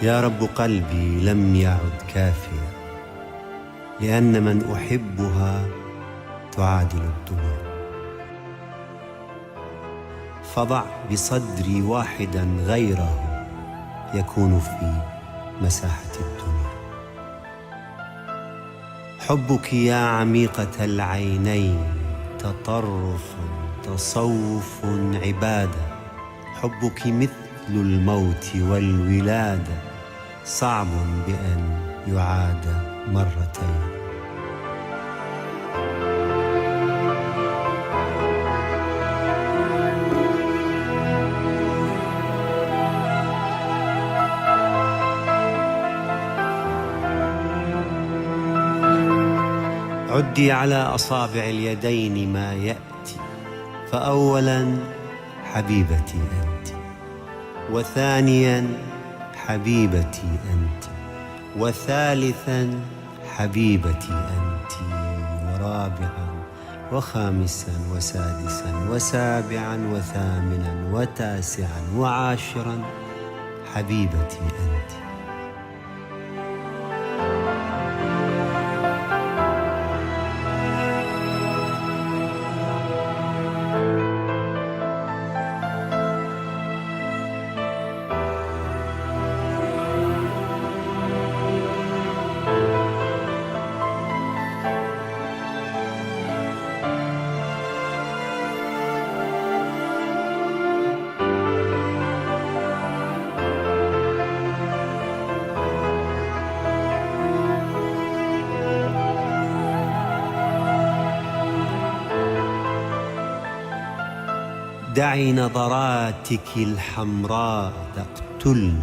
يا رب قلبي لم يعد كافيا، لأن من أحبها تعادل الدنيا. فضع بصدري واحدا غيره يكون في مساحة الدنيا. حبك يا عميقة العينين تطرف تصوف عبادة. حبك مثل الموت والولادة، صعب بأن يعاد مرتين. عدي على أصابع اليدين ما يأتي، فأولاً حبيبتي أنت، وثانياً حبيبتي أنت، وثالثاً حبيبتي أنت، ورابعاً وخامساً وسادساً وسابعاً وثامناً وتاسعاً وعاشراً حبيبتي أنت. دعي نظراتك الحمراء تقتلني،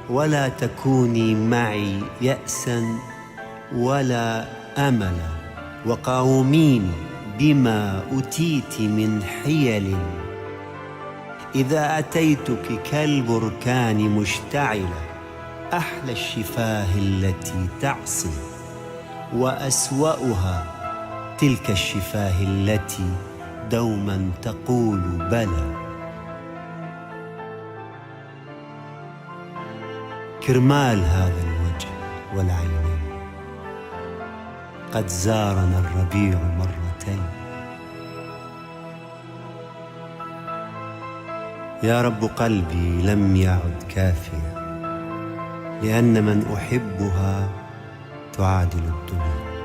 ولا تكوني معي يأسا ولا أملا، وقاوميني بما أتيت من حيل. إذا أتيتك كالبركان مشتعلة، أحلى الشفاه التي تعصي، وأسوأها تلك الشفاه التي دوما تقول بلى. كرمال هذا الوجه والعينين قد زارنا الربيع مرتين. يا رب قلبي لم يعد كافيا، لأن من أحبها تعادل الدنيا.